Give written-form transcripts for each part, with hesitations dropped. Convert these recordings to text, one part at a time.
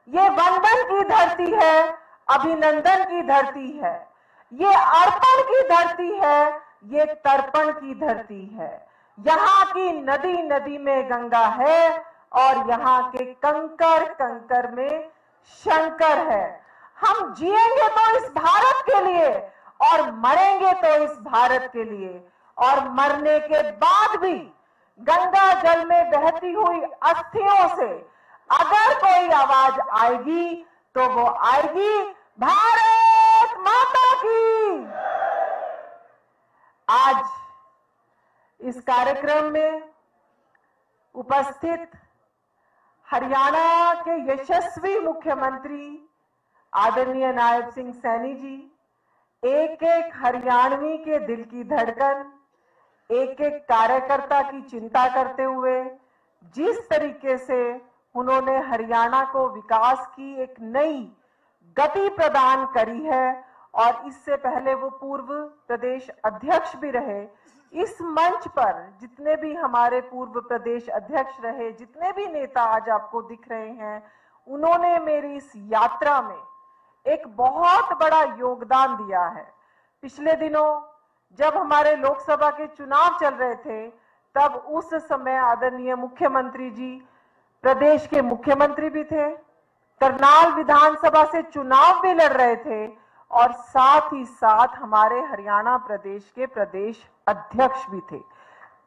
ये वंदन की धरती है, अभिनंदन की धरती है, ये अर्पण की धरती है, ये तर्पण की धरती है। यहाँ की नदी नदी में गंगा है और यहाँ के कंकर कंकर में शंकर है। हम जिएंगे तो इस भारत के लिए और मरेंगे तो इस भारत के लिए, और मरने के बाद भी गंगा जल में बहती हुई अस्थियों से अगर कोई आवाज आएगी तो वो आएगी भारत माता की। आज इस कार्यक्रम में उपस्थित हरियाणा के यशस्वी मुख्यमंत्री आदरणीय नायब सिंह सैनी जी, एक एक हरियाणवी के दिल की धड़कन, एक एक कार्यकर्ता की चिंता करते हुए जिस तरीके से उन्होंने हरियाणा को विकास की एक नई गति प्रदान करी है, और इससे पहले वो पूर्व प्रदेश अध्यक्ष भी रहे। इस मंच पर जितने भी हमारे पूर्व प्रदेश अध्यक्ष रहे, जितने भी नेता आज आपको दिख रहे हैं, उन्होंने मेरी इस यात्रा में एक बहुत बड़ा योगदान दिया है। पिछले दिनों जब हमारे लोकसभा के चुनाव चल रहे थे, तब उस समय आदरणीय मुख्यमंत्री जी प्रदेश के मुख्यमंत्री भी थे, करनाल विधानसभा से चुनाव भी लड़ रहे थे, और साथ ही साथ हमारे हरियाणा प्रदेश के प्रदेश अध्यक्ष भी थे।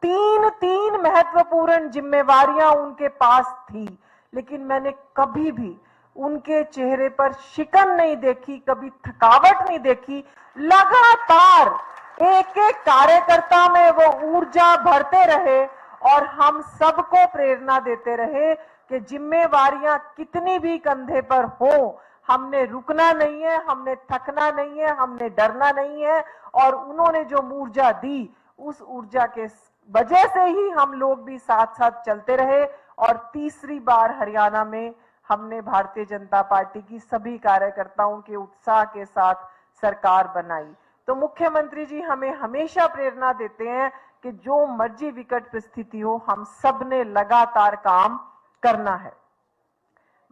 तीन महत्वपूर्ण जिम्मेवारियां उनके पास थी, लेकिन मैंने कभी भी उनके चेहरे पर शिकन नहीं देखी, कभी थकावट नहीं देखी। लगातार एक एक कार्यकर्ता में वो ऊर्जा भरते रहे और हम सबको प्रेरणा देते रहे कि जिम्मेवारियां कितनी भी कंधे पर हो, हमने रुकना नहीं है, हमने थकना नहीं है, हमने डरना नहीं है। और उन्होंने जो ऊर्जा दी, उस ऊर्जा के वजह से ही हम लोग भी साथ साथ चलते रहे, और तीसरी बार हरियाणा में हमने भारतीय जनता पार्टी की सभी कार्यकर्ताओं के उत्साह के साथ सरकार बनाई। तो मुख्यमंत्री जी हमें हमेशा प्रेरणा देते हैं कि जो मर्जी विकट परिस्थिति हो, हम सब ने लगातार काम करना है।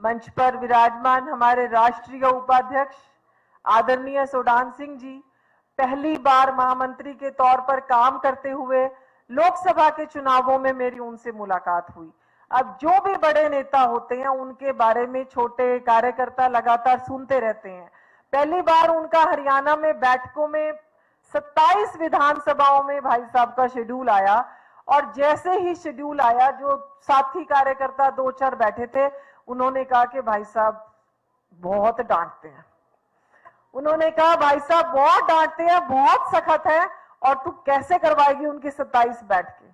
मंच पर विराजमान हमारे राष्ट्रीय उपाध्यक्ष आदरणीय सोडान सिंह जी, पहली बार महामंत्री के तौर पर काम करते हुए लोकसभा के चुनावों में मेरी उनसे मुलाकात हुई। अब जो भी बड़े नेता होते हैं, उनके बारे में छोटे कार्यकर्ता लगातार सुनते रहते हैं। पहली बार उनका हरियाणा में बैठकों में 27 विधानसभाओं में भाई साहब का शेड्यूल आया, और जैसे ही शेड्यूल आया, जो साथी कार्यकर्ता दो चार बैठे थे, उन्होंने कहा कि भाई साहब बहुत डांटते हैं। उन्होंने कहा भाई साहब बहुत डांटते हैं, बहुत सख्त है, और तू कैसे करवाएगी उनकी 27 बैठ के।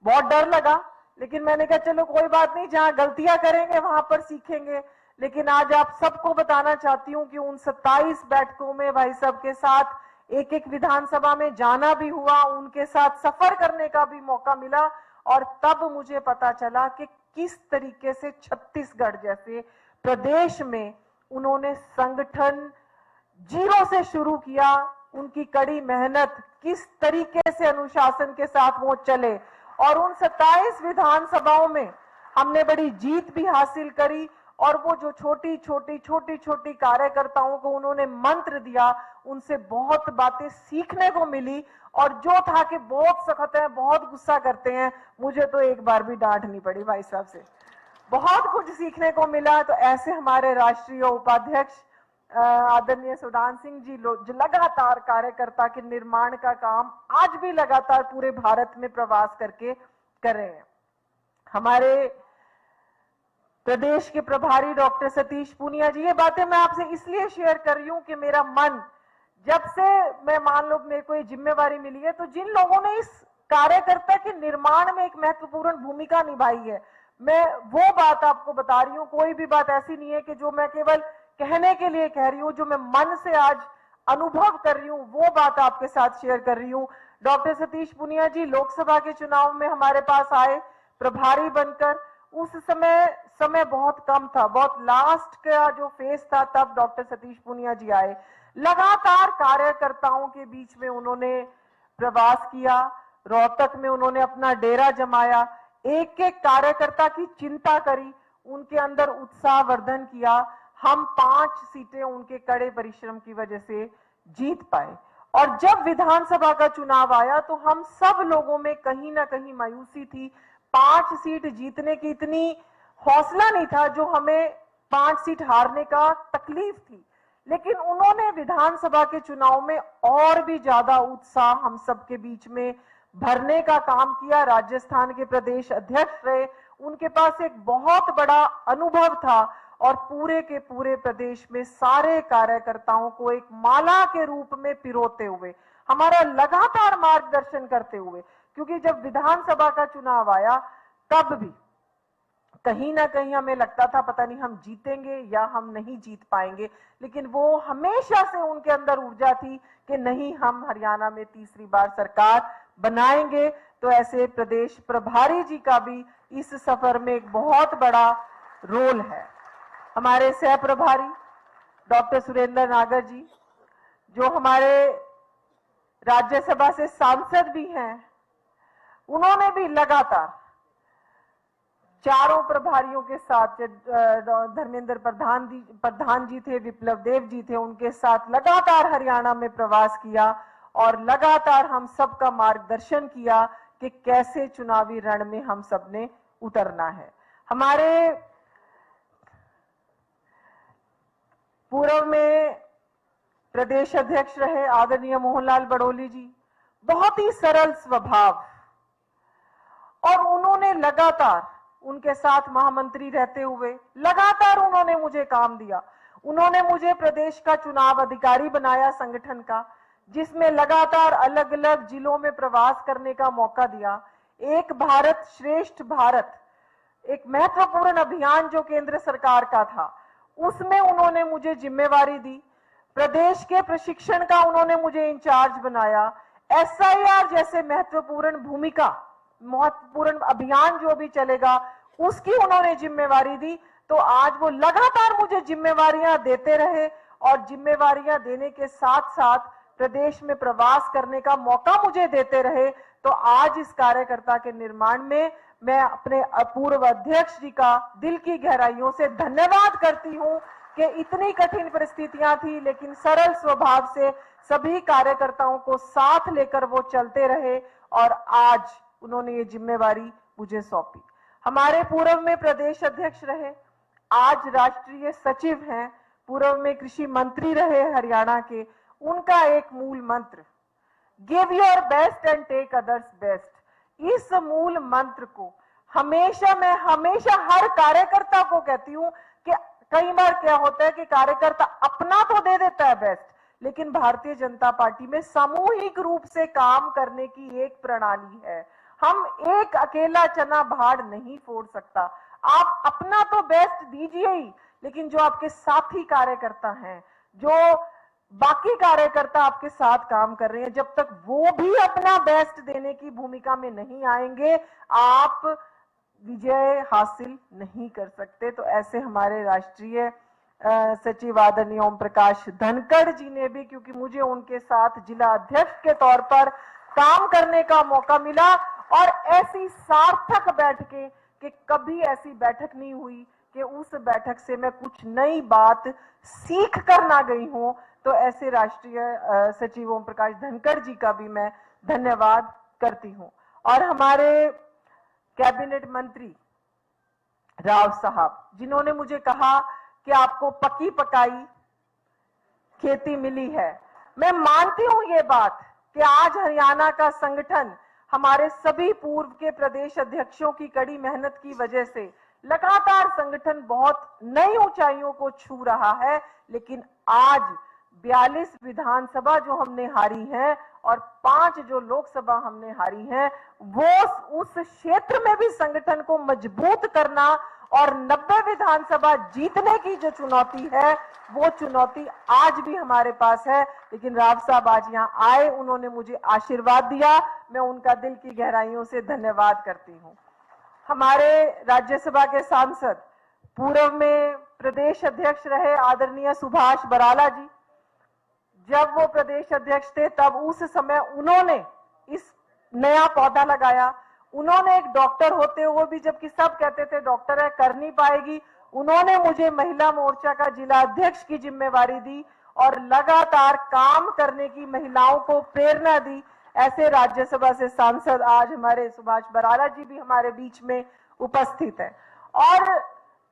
बहुत डर लगा, लेकिन मैंने कहा चलो कोई बात नहीं, जहां गलतियां करेंगे वहां पर सीखेंगे। लेकिन आज आप सबको बताना चाहती हूं कि उन 27 बैठकों में भाई साहब के साथ एक एक विधानसभा में जाना भी हुआ, उनके साथ सफर करने का भी मौका मिला, और तब मुझे पता चला कि किस तरीके से छत्तीसगढ़ जैसे प्रदेश में उन्होंने संगठन जीरो से शुरू किया। उनकी कड़ी मेहनत, किस तरीके से अनुशासन के साथ वो चले, और उन 27 विधानसभाओं में हमने बड़ी जीत भी हासिल करी। और वो जो छोटी छोटी कार्यकर्ताओं को उन्होंने मंत्र दिया, उनसे बहुत बातें सीखने को मिली। और जो था कि बहुत सख्त है, बहुत गुस्सा करते हैं, मुझे तो एक बार भी डांट नहीं पड़ी भाई साहब से, बहुत कुछ सीखने को मिला। तो ऐसे हमारे राष्ट्रीय उपाध्यक्ष आदरणीय सोडान सिंह जी जो लगातार कार्यकर्ता के निर्माण का काम आज भी लगातार पूरे भारत में प्रवास करके कर रहे हैं। हमारे प्रदेश के प्रभारी डॉक्टर सतीश पूनिया जी, ये बातें मैं आपसे इसलिए शेयर कर रही हूं कि मेरा मन, जब से मैं मान लो मेरे को ये जिम्मेवारी मिली है, तो जिन लोगों ने इस कार्यकर्ता के निर्माण में एक महत्वपूर्ण भूमिका निभाई है, मैं वो बात आपको बता रही हूँ। कोई भी बात ऐसी नहीं है कि जो मैं केवल कहने के लिए कह रही हूँ, जो मैं मन से आज अनुभव कर रही हूँ, वो बात आपके साथ शेयर कर रही हूँ। डॉक्टर सतीश पूनिया जी लोकसभा के चुनाव में हमारे पास आए प्रभारी बनकर। उस समय बहुत कम था, बहुत लास्ट का जो फेज था, तब डॉक्टर सतीश पूनिया जी आए। लगातार कार्यकर्ताओं के बीच में उन्होंने प्रवास किया, रोहतक में उन्होंने अपना डेरा जमाया, एक एक कार्यकर्ता की चिंता करी, उनके अंदर उत्साहवर्धन किया। हम 5 सीटें उनके कड़े परिश्रम की वजह से जीत पाए। और जब विधानसभा का चुनाव आया तो हम सब लोगों में कहीं ना कहीं मायूसी थी। 5 सीट जीतने की इतनी हौसला नहीं था जो हमें 5 सीट हारने का तकलीफ थी, लेकिन उन्होंने विधानसभा के चुनाव में और भी ज्यादा उत्साह हम सबके बीच में भरने का काम किया। राजस्थान के प्रदेश अध्यक्ष रहे, उनके पास एक बहुत बड़ा अनुभव था और पूरे के पूरे प्रदेश में सारे कार्यकर्ताओं को एक माला के रूप में पिरोते हुए, हमारा लगातार मार्गदर्शन करते हुए, क्योंकि जब विधानसभा का चुनाव आया तब भी कहीं ना कहीं हमें लगता था पता नहीं हम जीतेंगे या हम नहीं जीत पाएंगे, लेकिन वो हमेशा से उनके अंदर ऊर्जा थी कि नहीं, हम हरियाणा में तीसरी बार सरकार बनाएंगे। तो ऐसे प्रदेश प्रभारी जी का भी इस सफर में एक बहुत बड़ा रोल है। हमारे सह प्रभारी डॉक्टर सुरेंद्र नागर जी, जो हमारे राज्यसभा से सांसद भी हैं, उन्होंने भी लगातार चारों प्रभारियों के साथ, धर्मेंद्र प्रधान जी थे, विप्लव देव जी थे, उनके साथ लगातार हरियाणा में प्रवास किया और लगातार हम सबका मार्गदर्शन किया कि कैसे चुनावी रण में हम सबने उतरना है। हमारे पूर्व में प्रदेश अध्यक्ष रहे आदरणीय मोहनलाल बड़ोली जी, बहुत ही सरल स्वभाव, और उन्होंने लगातार, उनके साथ महामंत्री रहते हुए लगातार उन्होंने मुझे काम दिया। उन्होंने मुझे प्रदेश का चुनाव अधिकारी बनाया संगठन का, जिसमें लगातार अलग अलग जिलों में प्रवास करने का मौका दिया। एक भारत श्रेष्ठ भारत, एक महत्वपूर्ण अभियान जो केंद्र सरकार का था, उसमें उन्होंने मुझे जिम्मेवारी दी। प्रदेश के प्रशिक्षण का उन्होंने मुझे इंचार्ज बनाया। SIR जैसे महत्वपूर्ण अभियान जो भी चलेगा उसकी उन्होंने जिम्मेवारी दी। तो आज वो लगातार मुझे जिम्मेवारियां देते रहे और जिम्मेवारियां देने के साथ साथ प्रदेश में प्रवास करने का मौका मुझे देते रहे। तो आज इस कार्यकर्ता के निर्माण में मैं अपने पूर्व अध्यक्ष जी का दिल की गहराइयों से धन्यवाद करती हूं कि इतनी कठिन परिस्थितियां थी, लेकिन सरल स्वभाव से सभी कार्यकर्ताओं को साथ लेकर वो चलते रहे और आज उन्होंने ये जिम्मेवारी मुझे सौंपी। हमारे पूर्व में प्रदेश अध्यक्ष रहे, आज राष्ट्रीय सचिव हैं, पूर्व में कृषि मंत्री रहे हरियाणा के, उनका एक मूल मंत्र, give your best and take others best, इस मूल मंत्र को मैं हमेशा हर कार्यकर्ता को कहती हूं कि कई बार क्या होता है कि कार्यकर्ता अपना तो दे देता है बेस्ट, लेकिन भारतीय जनता पार्टी में सामूहिक रूप से काम करने की एक प्रणाली है। हम एक अकेला चना भाड़ नहीं फोड़ सकता। आप अपना तो बेस्ट दीजिए ही, लेकिन जो आपके साथी कार्यकर्ता हैं, जो बाकी कार्यकर्ता आपके साथ काम कर रहे हैं, जब तक वो भी अपना बेस्ट देने की भूमिका में नहीं आएंगे, आप विजय हासिल नहीं कर सकते। तो ऐसे हमारे राष्ट्रीय सचिव आदरणीय ओम प्रकाश धनखड़ जी ने भी, क्योंकि मुझे उनके साथ जिला अध्यक्ष के तौर पर काम करने का मौका मिला, और ऐसी सार्थक बैठकें कि कभी ऐसी बैठक नहीं हुई कि उस बैठक से मैं कुछ नई बात सीख कर ना गई हूं। तो ऐसे राष्ट्रीय सचिव ओम प्रकाश धनखड़ जी का भी मैं धन्यवाद करती हूं। और हमारे कैबिनेट मंत्री राव साहब, जिन्होंने मुझे कहा कि आपको पकी पकाई खेती मिली है, मैं मानती हूं ये बात कि आज हरियाणा का संगठन हमारे सभी पूर्व के प्रदेश अध्यक्षों की कड़ी मेहनत की वजह से लगातार संगठन बहुत नई ऊंचाइयों को छू रहा है। लेकिन आज 42 विधानसभा जो हमने हारी है और 5 जो लोकसभा हमने हारी है, वो उस क्षेत्र में भी संगठन को मजबूत करना और 90 विधानसभा जीतने की जो चुनौती है, वो चुनौती आज भी हमारे पास है। लेकिन राव साहब आज यहाँ आए, उन्होंने मुझे आशीर्वाद दिया, मैं उनका दिल की गहराइयों से धन्यवाद करती हूँ। हमारे राज्यसभा के सांसद, पूर्व में प्रदेश अध्यक्ष रहे आदरणीय सुभाष बराला जी, जब वो प्रदेश अध्यक्ष थे तब उस समय उन्होंने इस नया पौधा लगाया, उन्होंने एक डॉक्टर होते हुए भी, जबकि सब कहते थे डॉक्टर है कर नहीं पाएगी, उन्होंने मुझे महिला मोर्चा का जिला अध्यक्ष की जिम्मेवारी दी और लगातार काम करने की महिलाओं को प्रेरणा दी। ऐसे राज्यसभा से सांसद आज हमारे सुभाष बराला जी भी हमारे बीच में उपस्थित है। और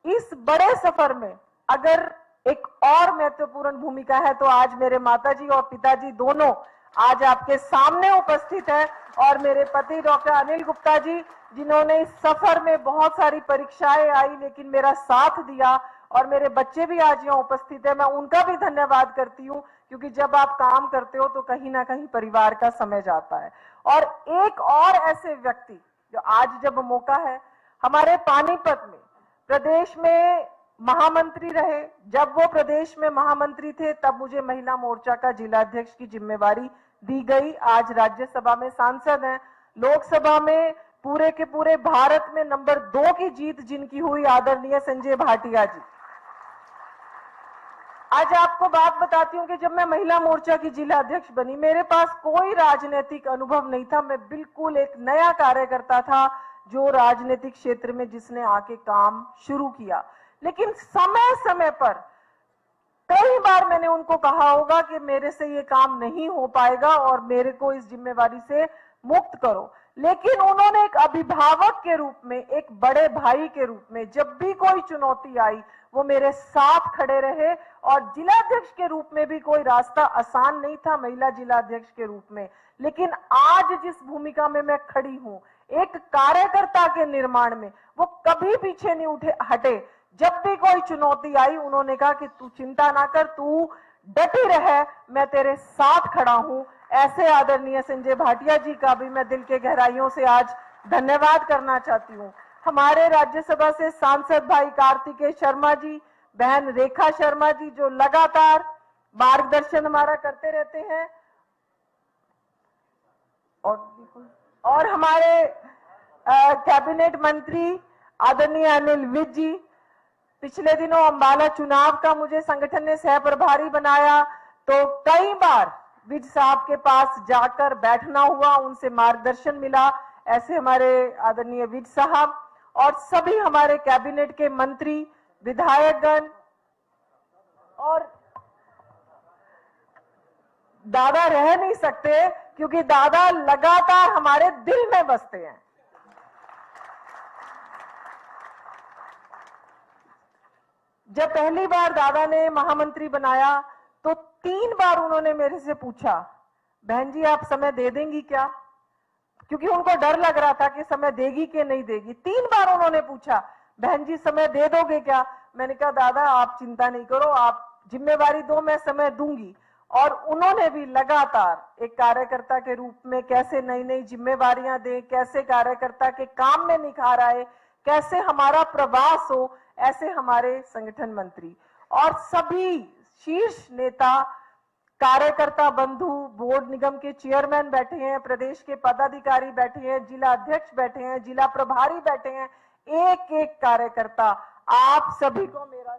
इस बड़े सफर में अगर एक और महत्वपूर्ण भूमिका है तो आज मेरे माताजी और पिताजी दोनों आज आपके सामने उपस्थित है, और मेरे पति डॉक्टर अनिल गुप्ता जी, जिन्होंने इस सफर में बहुत सारी परीक्षाएं आई लेकिन मेरा साथ दिया, और मेरे बच्चे भी आज यहाँ उपस्थित है। मैं उनका भी धन्यवाद करती हूँ, क्योंकि जब आप काम करते हो तो कहीं ना कहीं परिवार का समय जाता है। और एक और ऐसे व्यक्ति जो आज जब मौका है, हमारे पानीपत में प्रदेश में महामंत्री रहे, जब वो प्रदेश में महामंत्री थे तब मुझे महिला मोर्चा का जिला अध्यक्ष की जिम्मेवारी दी गई। आज राज्यसभा में सांसद हैं, लोकसभा में पूरे के पूरे भारत में नंबर 2 की जीत जिनकी हुई, आदरणीय संजय भाटिया जी। आज आपको बात बताती हूँ कि जब मैं महिला मोर्चा की जिला अध्यक्ष बनी, मेरे पास कोई राजनीतिक अनुभव नहीं था। मैं बिल्कुल एक नया कार्यकर्ता था जो राजनीतिक क्षेत्र में जिसने आके काम शुरू किया। लेकिन समय समय पर कई बार मैंने उनको कहा होगा कि मेरे से ये काम नहीं हो पाएगा और मेरे को इस जिम्मेवारी से मुक्त करो, लेकिन उन्होंने एक अभिभावक के रूप में, एक बड़े भाई के रूप में, जब भी कोई चुनौती आई वो मेरे साथ खड़े रहे। और जिला अध्यक्ष के रूप में भी कोई रास्ता आसान नहीं था, महिला जिला अध्यक्ष के रूप में, लेकिन आज जिस भूमिका में मैं खड़ी हूं, एक कार्यकर्ता के निर्माण में, वो कभी पीछे नहीं हटे। जब भी कोई चुनौती आई उन्होंने कहा कि तू चिंता ना कर, तू डटी रहे, मैं तेरे साथ खड़ा हूं। ऐसे आदरणीय संजय भाटिया जी का भी मैं दिल के गहराइयों से आज धन्यवाद करना चाहती हूं। हमारे राज्यसभा से सांसद भाई कार्तिकेय शर्मा जी, बहन रेखा शर्मा जी, जो लगातार मार्गदर्शन हमारा करते रहते हैं, और हमारे कैबिनेट मंत्री आदरणीय अनिल विज जी, पिछले दिनों अंबाला चुनाव का मुझे संगठन ने सह प्रभारी बनाया, तो कई बार विज साहब के पास जाकर बैठना हुआ, उनसे मार्गदर्शन मिला। ऐसे हमारे आदरणीय विज साहब और सभी हमारे कैबिनेट के मंत्री, विधायकगण, और दादा रह नहीं सकते क्योंकि दादा लगातार हमारे दिल में बसते हैं। जब पहली बार दादा ने महामंत्री बनाया तो 3 बार उन्होंने मेरे से पूछा, बहन जी आप समय दे देंगी क्या, क्योंकि उनको डर लग रहा था कि समय देगी कि नहीं देगी। 3 बार उन्होंने पूछा, बहन जी समय दे दोगे क्या। मैंने कहा दादा आप चिंता नहीं करो, आप जिम्मेवारी दो, मैं समय दूंगी। और उन्होंने भी लगातार एक कार्यकर्ता के रूप में कैसे नई नई जिम्मेवारियां दें, कैसे कार्यकर्ता के काम में निखार आए, कैसे हमारा प्रवास हो, ऐसे हमारे संगठन मंत्री और सभी शीर्ष नेता, कार्यकर्ता बंधु, बोर्ड निगम के चेयरमैन बैठे हैं, प्रदेश के पदाधिकारी बैठे हैं, जिला अध्यक्ष बैठे हैं, जिला प्रभारी बैठे हैं, एक एक कार्यकर्ता, आप सभी को मेरा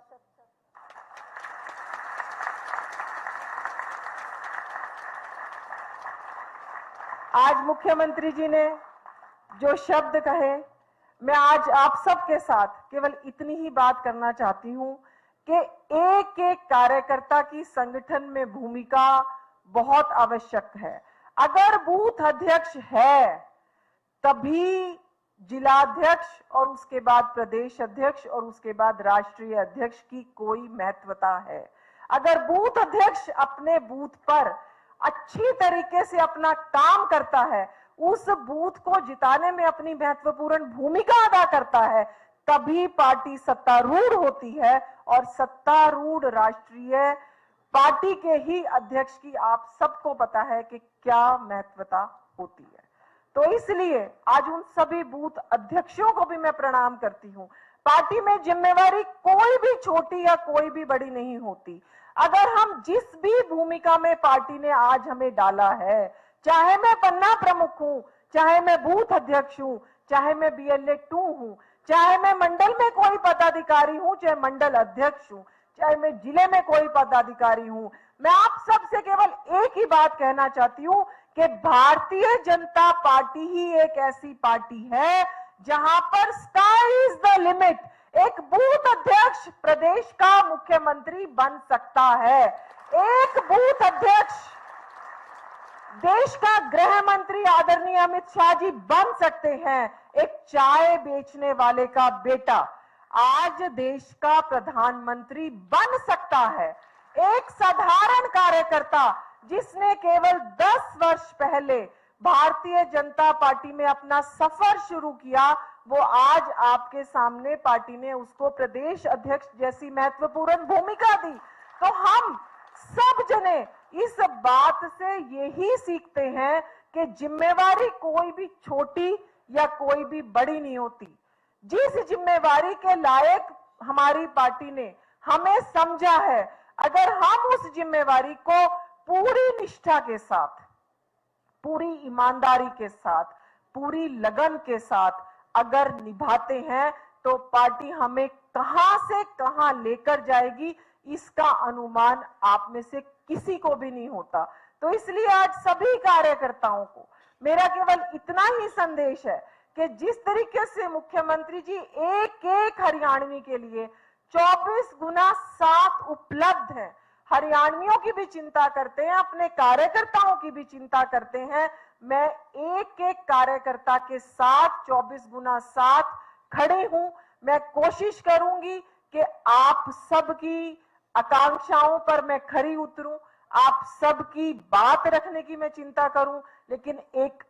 आज मुख्यमंत्री जी ने जो शब्द कहे, मैं आज आप सबके साथ केवल इतनी ही बात करना चाहती हूं कि एक एक कार्यकर्ता की संगठन में भूमिका बहुत आवश्यक है। अगर बूथ अध्यक्ष है तभी जिलाध्यक्ष और उसके बाद प्रदेश अध्यक्ष और उसके बाद राष्ट्रीय अध्यक्ष की कोई महत्वता है। अगर बूथ अध्यक्ष अपने बूथ पर अच्छी तरीके से अपना काम करता है, उस बूथ को जिताने में अपनी महत्वपूर्ण भूमिका अदा करता है, तभी पार्टी सत्तारूढ़ होती है। और सत्तारूढ़ राष्ट्रीय पार्टी के ही अध्यक्ष की आप सबको पता है कि क्या महत्वता होती है। तो इसलिए आज उन सभी बूथ अध्यक्षों को भी मैं प्रणाम करती हूं। पार्टी में जिम्मेवारी कोई भी छोटी या कोई भी बड़ी नहीं होती। अगर हम जिस भी भूमिका में पार्टी ने आज हमें डाला है, चाहे मैं पन्ना प्रमुख हूं, चाहे मैं बूथ अध्यक्ष हूं, चाहे मैं BLA 2 हूं, चाहे मैं मंडल में कोई पदाधिकारी हूं, चाहे मंडल अध्यक्ष हूं, चाहे मैं जिले में कोई पदाधिकारी हूं, मैं आप सबसे केवल एक ही बात कहना चाहती हूं कि भारतीय जनता पार्टी ही एक ऐसी पार्टी है जहां पर स्काई इज द लिमिट। एक बूथ अध्यक्ष प्रदेश का मुख्यमंत्री बन सकता है, एक बूथ अध्यक्ष देश का गृह मंत्री आदरणीय अमित शाह जी बन सकते हैं, एक चाय बेचने वाले का बेटा आज देश का प्रधानमंत्री बन सकता है, एक साधारण कार्यकर्ता जिसने केवल 10 वर्ष पहले भारतीय जनता पार्टी में अपना सफर शुरू किया, वो आज आपके सामने पार्टी ने उसको प्रदेश अध्यक्ष जैसी महत्वपूर्ण भूमिका दी। तो हम सब जने इस बात से यही सीखते हैं कि जिम्मेवारी कोई भी छोटी या कोई भी बड़ी नहीं होती। जिस जिम्मेवारी के लायक हमारी पार्टी ने हमें समझा है, अगर हम उस जिम्मेवारी को पूरी निष्ठा के साथ, पूरी ईमानदारी के साथ, पूरी लगन के साथ अगर निभाते हैं तो पार्टी हमें कहां से कहां लेकर जाएगी इसका अनुमान आप में से किसी को भी नहीं होता। तो इसलिए आज सभी कार्यकर्ताओं को मेरा केवल इतना ही संदेश है कि जिस तरीके से मुख्यमंत्री जी एक एक हरियाणवी के लिए 24x7 उपलब्ध है, हरियाणवियों की भी चिंता करते हैं, अपने कार्यकर्ताओं की भी चिंता करते हैं, मैं एक एक कार्यकर्ता के साथ 24x7 खड़े हूं। मैं कोशिश करूंगी कि आप सबकी आकांक्षाओं पर मैं खरी उतरूं, आप सबकी बात रखने की मैं चिंता करूं, लेकिन एक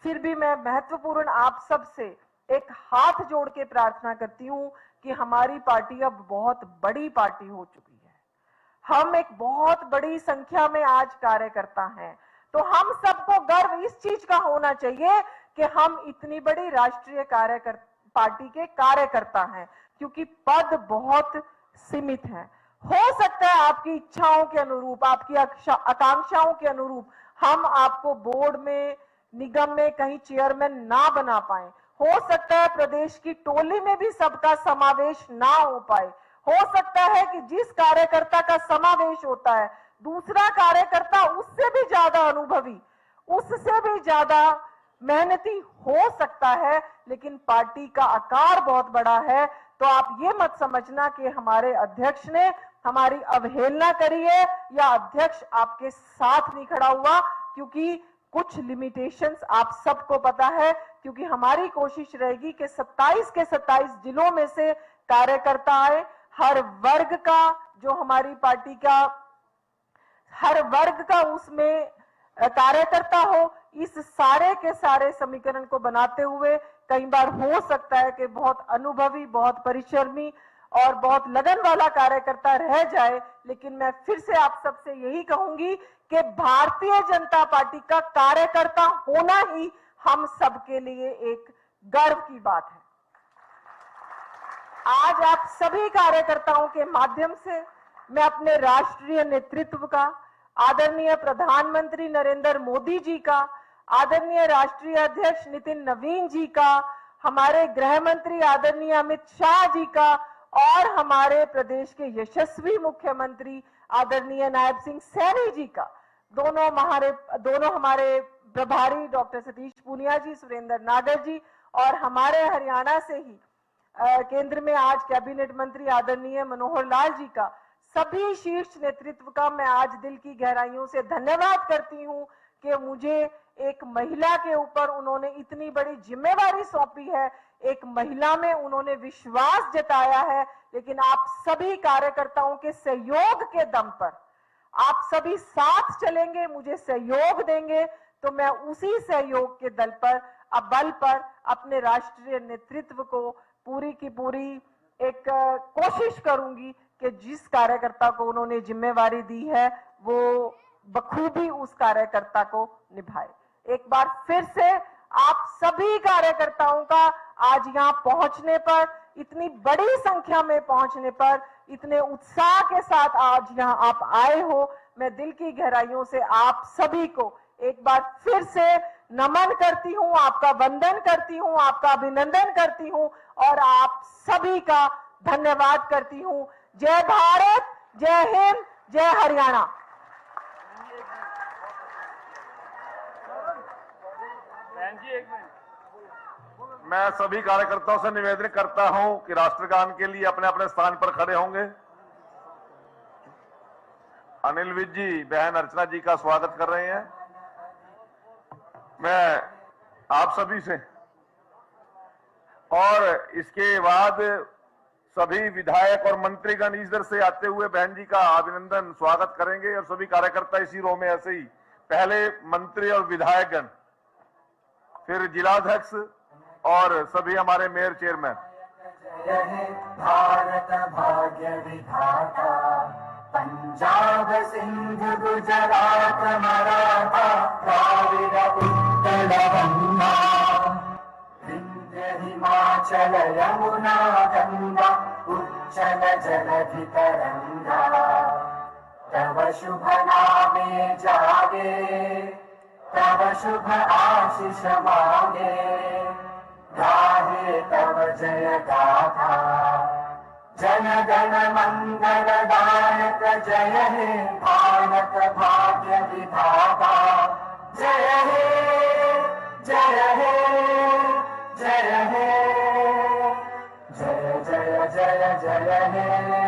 फिर भी मैं महत्वपूर्ण आप सब से एक हाथ जोड़ के प्रार्थना करती हूं कि हमारी पार्टी अब बहुत बड़ी पार्टी हो चुकी है, हम एक बहुत बड़ी संख्या में आज कार्यकर्ता हैं। तो हम सबको गर्व इस चीज का होना चाहिए कि हम इतनी बड़ी राष्ट्रीय पार्टी के कार्यकर्ता हैं, क्योंकि पद बहुत सीमित हैं। हो सकता है आपकी इच्छाओं के अनुरूप, आपकी आकांक्षाओं के अनुरूप हम आपको बोर्ड में, निगम में कहीं चेयरमैन ना बना पाए, हो सकता है प्रदेश की टोली में भी सबका समावेश ना हो पाए, हो सकता है कि जिस कार्यकर्ता का समावेश होता है दूसरा कार्यकर्ता उससे भी ज्यादा अनुभवी, उससे भी ज्यादा मेहनती हो सकता है, लेकिन पार्टी का आकार बहुत बड़ा है। तो आप ये मत समझना कि हमारे अध्यक्ष ने हमारी अवहेलना करी है या अध्यक्ष आपके साथ नहीं खड़ा हुआ, क्योंकि कुछ लिमिटेशंस आप सबको पता है, क्योंकि हमारी कोशिश रहेगी कि 27 के 27 जिलों में से कार्यकर्ता आए, हर वर्ग का जो हमारी पार्टी का हर वर्ग का उसमें कार्यकर्ता हो। इस सारे के सारे समीकरण को बनाते हुए कई बार हो सकता है कि बहुत अनुभवी, बहुत परिश्रमी और बहुत लगन वाला कार्यकर्ता रह जाए, लेकिन मैं फिर से आप सबसे यही कहूंगी कि भारतीय जनता पार्टी का कार्यकर्ता होना ही हम सबके लिए एक गर्व की बात है। आज आप सभी कार्यकर्ताओं के माध्यम से मैं अपने राष्ट्रीय नेतृत्व का, आदरणीय प्रधानमंत्री नरेंद्र मोदी जी का, आदरणीय राष्ट्रीय अध्यक्ष नितिन नवीन जी का, हमारे गृह मंत्री आदरणीय अमित शाह जी का और हमारे प्रदेश के यशस्वी मुख्यमंत्री आदरणीय नायब सिंह सैनी जी का, दोनों हमारे प्रभारी डॉक्टर सतीश पूनिया जी, सुरेंद्र नागर जी और हमारे हरियाणा से ही केंद्र में आज कैबिनेट मंत्री आदरणीय मनोहर लाल जी का, सभी शीर्ष नेतृत्व का मैं आज दिल की गहराइयों से धन्यवाद करती हूं कि मुझे एक महिला के ऊपर उन्होंने इतनी बड़ी जिम्मेवारी सौंपी है, एक महिला में उन्होंने विश्वास जताया है। लेकिन आप सभी कार्यकर्ताओं के सहयोग के दम पर, आप सभी साथ चलेंगे, मुझे सहयोग देंगे, तो मैं उसी सहयोग के बल पर अपने राष्ट्रीय नेतृत्व को पूरी की पूरी एक कोशिश करूंगी कि जिस कार्यकर्ता को उन्होंने जिम्मेवारी दी है वो बखूबी उस कार्यकर्ता को निभाए। एक बार फिर से आप सभी कार्यकर्ताओं का आज यहाँ पहुंचने पर, इतनी बड़ी संख्या में पहुंचने पर, इतने उत्साह के साथ आज यहाँ आप आए हो, मैं दिल की गहराइयों से आप सभी को एक बार फिर से नमन करती हूँ, आपका वंदन करती हूँ, आपका अभिनंदन करती हूँ और आप सभी का धन्यवाद करती हूँ। जय भारत, जय हिंद, जय हरियाणा। मैं सभी कार्यकर्ताओं से निवेदन करता हूं कि राष्ट्रगान के लिए अपने अपने स्थान पर खड़े होंगे। अनिल विज जी बहन अर्चना जी का स्वागत कर रहे हैं। मैं आप सभी से और इसके बाद सभी विधायक और मंत्रीगण इधर से आते हुए बहन जी का अभिनंदन स्वागत करेंगे और सभी कार्यकर्ता इसी रो में ऐसे ही, पहले मंत्री और विधायकगण, फिर जिलाध्यक्ष और सभी हमारे मेयर चेयरमैन। भारत भाग्य विधाता, पंजाब सिंध गुजरात मराठा द्राविड उत्कल गंगा, विंध्य हिमाचल यमुना गंगा उच्चल जलधि तरंगा, तव शुभ नामे जागे, तव शुभ आशीष मांगे, गाहे तव जय गाथा, जन गण मंगल दायक जय हे भारत भाग्य विधाता, जय हे जय हे जय हे जय जय जय जय हे।